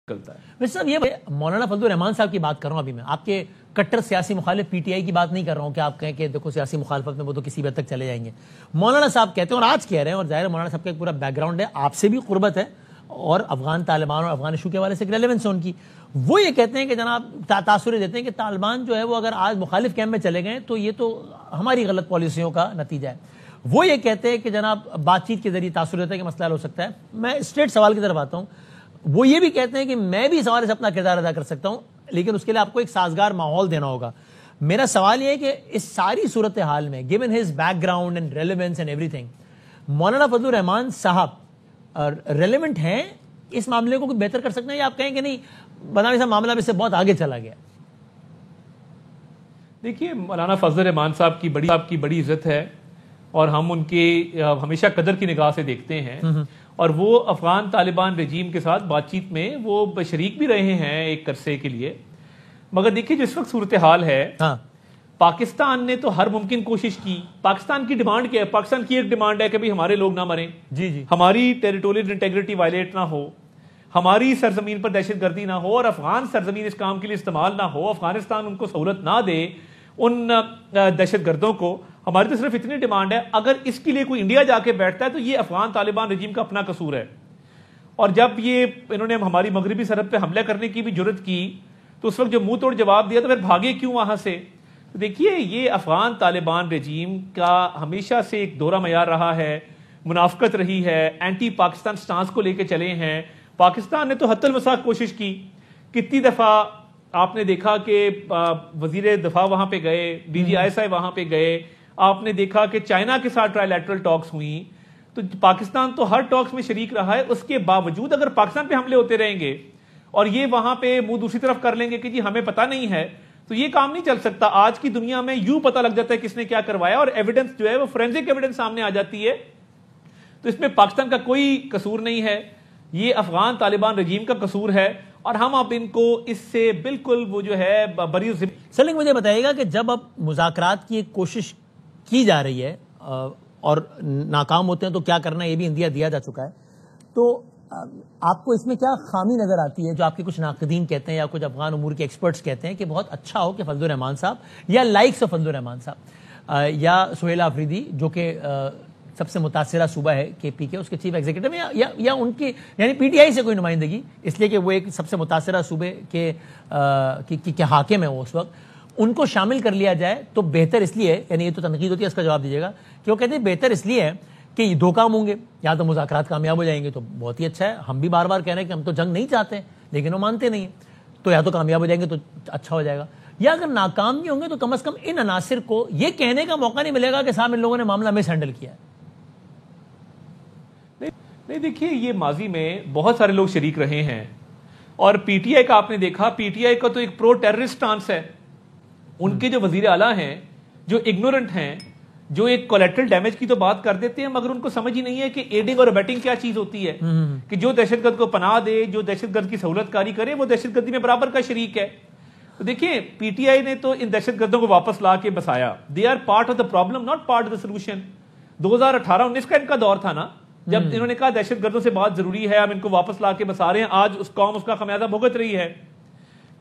کرتا ہے۔ ویسے صاحب یہ مولانا فضل الرحمان صاحب کی بات کر رہا ہوں ابھی میں، آپ کے کٹر سیاسی مخالف پی ٹی آئی کی بات نہیں کر رہا ہوں کہ آپ کہیں کہ دیکھو سیاسی مخالفت میں وہ تو کسی بھی حد تک چلے جائیں گے۔ مولانا صاحب کہتے ہیں اور آج کہہ رہے ہیں، اور ظاہر مولانا صاحب کا ایک پورا بیک گراؤنڈ ہے، آپ سے بھی قربت ہے اور افغان طالبان اور افغان ایشو کے حوالے سے ایک ریلیونس ہے ان کی۔ وہ یہ کہتے ہیں کہ جناب تاثر دیتے ہیں کہ طالبان جو ہے وہ اگر آج مخالف کیمپ میں چلے گئے تو یہ تو ہماری غلط پالیسیوں کا نتیجہ ہے۔ وہ یہ کہتے ہیں کہ جناب بات چیت کے ذریعے تاثر دیتا ہے کہ مسئلہ حل ہو سکتا ہے۔ میں اسٹریٹ سوال کی طرف آتا ہوں، وہ یہ بھی کہتے ہیں کہ میں بھی اس حوالے سے اپنا کردار ادا کر سکتا ہوں، لیکن اس کے لیے آپ کو ایک سازگار ماحول دینا ہوگا۔ میرا سوال یہ ہے کہ اس ساری صورتحال میں given his background and relevance and everything، مولانا فضل الرحمان صاحب ریلیونٹ ہیں اس معاملے کو بہتر کر سکتے ہیں، یا آپ کہیں کہ نہیں بنانے سے معاملہ اس سے بہت آگے چلا گیا؟ دیکھیے، مولانا فضل الرحمان صاحب کی بڑی عزت ہے اور ہم ان کے ہمیشہ قدر کی نگاہ سے دیکھتے ہیں، اور وہ افغان طالبان رجیم کے ساتھ بات چیت میں وہ شریک بھی رہے ہیں ایک عرصے کے لیے۔ مگر دیکھیے جو اس وقت صورتحال ہے، پاکستان نے تو ہر ممکن کوشش کی۔ پاکستان کی ڈیمانڈ کیا ہے؟ پاکستان کی ایک ڈیمانڈ ہے کہ بھی ہمارے لوگ نہ مریں، ہماری ٹیریٹوریل انٹیگریٹی وائلیٹ نہ ہو، ہماری سرزمین پر دہشت گردی نہ ہو، اور افغان سرزمین اس کام کے لیے استعمال نہ ہو، افغانستان ان کو سہولت نہ دے ان دہشت گردوں کو۔ ہماری تو صرف اتنی ڈیمانڈ ہے، اگر اس کے لیے کوئی انڈیا جا کے بیٹھتا ہے تو یہ افغان طالبان رجیم کا اپنا قصور ہے۔ اور جب یہ انہوں نے ہماری مغربی سرحد پہ حملہ کرنے کی بھی جرت کی تو اس وقت جو منہ توڑ جواب دیا تو پھر بھاگے کیوں وہاں سے؟ دیکھیے یہ افغان طالبان رجیم کا ہمیشہ سے ایک دورہ معیار رہا ہے، منافقت رہی ہے، اینٹی پاکستان سٹانس کو لے کے چلے ہیں۔ پاکستان نے تو حتی الوسع کوشش کی، کتنی دفعہ آپ نے دیکھا کہ وزیر دفاع وہاں پہ گئے، ڈی جی آئی صاحب وہاں پہ گئے، آپ نے دیکھا کہ چائنا کے ساتھ ٹرائی لیٹرل ٹاکس ہوئیں، تو پاکستان تو ہر ٹاکس میں شریک رہا ہے۔ اس کے باوجود اگر پاکستان پہ حملے ہوتے رہیں گے اور یہ وہاں پہ منہ دوسری طرف کر لیں گے کہ جی ہمیں پتہ نہیں ہے، تو یہ کام نہیں چل سکتا۔ آج کی دنیا میں یوں پتہ لگ جاتا ہے کس نے کیا کروایا، اور ایویڈنس جو ہے وہ فورینزک ایویڈنس سامنے آ جاتی ہے۔ تو اس میں پاکستان کا کوئی قصور نہیں ہے، یہ افغان طالبان رجیم کا قصور ہے، اور ہم اب ان کو اس سے بالکل وہ جو ہے بری سلنگ مجھے بتائیے گا کہ جب اب مذاکرات کی ایک کوشش کی جا رہی ہے اور ناکام ہوتے ہیں تو کیا کرنا ہے یہ بھی اندیا دیا جا چکا ہے، تو آپ کو اس میں کیا خامی نظر آتی ہے جو آپ کے کچھ ناقدین کہتے ہیں یا کچھ افغان امور کے ایکسپرٹس کہتے ہیں کہ بہت اچھا ہو کہ فضل الرحمان صاحب یا لائکس آف فضل الرحمان صاحب یا سہیل آفریدی جو کہ سب سے متاثرہ صوبہ ہے کے پی کے، اس کے چیف ایگزیکٹو میں یا ان کی یعنی پی ٹی آئی سے کوئی نمائندگی، اس لیے کہ وہ ایک سب سے متاثرہ صوبے کے حاکم ہیں وہ اس وقت، ان کو شامل کر لیا جائے تو بہتر اس لیے، یعنی یہ تو تنقید ہوتی ہے، اس کا جواب دیجیے گا، کہ وہ کہتے ہیں بہتر اس لیے ہے کہ یہ دو کام ہوں گے، یا تو مذاکرات کامیاب ہو جائیں گے تو بہت ہی اچھا ہے، ہم بھی بار بار کہہ رہے ہیں کہ ہم تو جنگ نہیں چاہتے لیکن وہ مانتے نہیں ہیں، تو یا تو کامیاب ہو جائیں گے تو اچھا ہو جائے گا، یا اگر ناکام بھی ہوں گے تو کم از کم ان عناصر کو یہ کہنے کا موقع نہیں ملے گا کہ صاحب ان لوگوں نے معاملہ مس ہینڈل کیا ہے۔ نہیں دیکھیے، یہ ماضی میں بہت سارے لوگ شریک رہے ہیں، اور پی ٹی آئی کا آپ نے دیکھا، پی ٹی آئی کا تو ایک پرو ٹیررسٹ سٹانس ہے۔ ان کے جو وزیر اعلیٰ ہیں جو اگنورنٹ ہیں، جو ایک کولیٹرل ڈیمیج کی تو بات کر دیتے ہیں، مگر ان کو سمجھ ہی نہیں ہے کہ ایڈنگ اور ابیٹنگ کیا چیز ہوتی ہے، کہ جو دہشت گرد کو پناہ دے، جو دہشت گرد کی سہولت کاری کرے، وہ دہشت گردی میں برابر کا شریک ہے۔ تو دیکھیں پی ٹی آئی نے تو ان دہشت گردوں کو واپس لا کے بسایا، they are part of the problem not part of the solution. 2018-19 کا ان کا دور تھا نا، جب انہوں نے کہا دہشت گردوں سے بات ضروری ہے، ہم ان کو واپس لا کے بسا رہے ہیں، آج اس قوم اس کا خمیازہ بھگت رہی ہے۔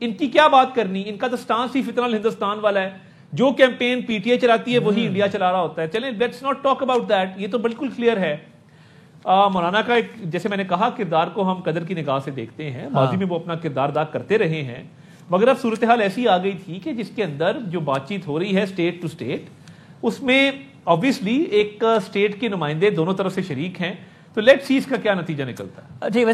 ان کی کیا بات کرنی، ان کا تو سٹانس ہی فتنہ الہندوستان والا ہے، جو کیمپین پی ٹی آئی چلاتی ہے وہی انڈیا چلا رہا ہوتا ہے۔ چلیں let's not talk about that, یہ تو بالکل کلیئر ہے۔ مولانا کا ایک، جیسے میں نے کہا، کردار کو ہم قدر کی نگاہ سے دیکھتے ہیں، ماضی میں وہ اپنا کردار ادا کرتے رہے ہیں، مگر اب صورتحال ایسی آ گئی تھی کہ جس کے اندر جو بات چیت ہو رہی ہے اسٹیٹ ٹو اسٹیٹ، اس میں obviously ایک اسٹیٹ کے نمائندے دونوں طرف سے شریک ہیں، تو لیٹس سی اس کا کیا نتیجہ نکلتا ہے۔ ٹھیک ہے،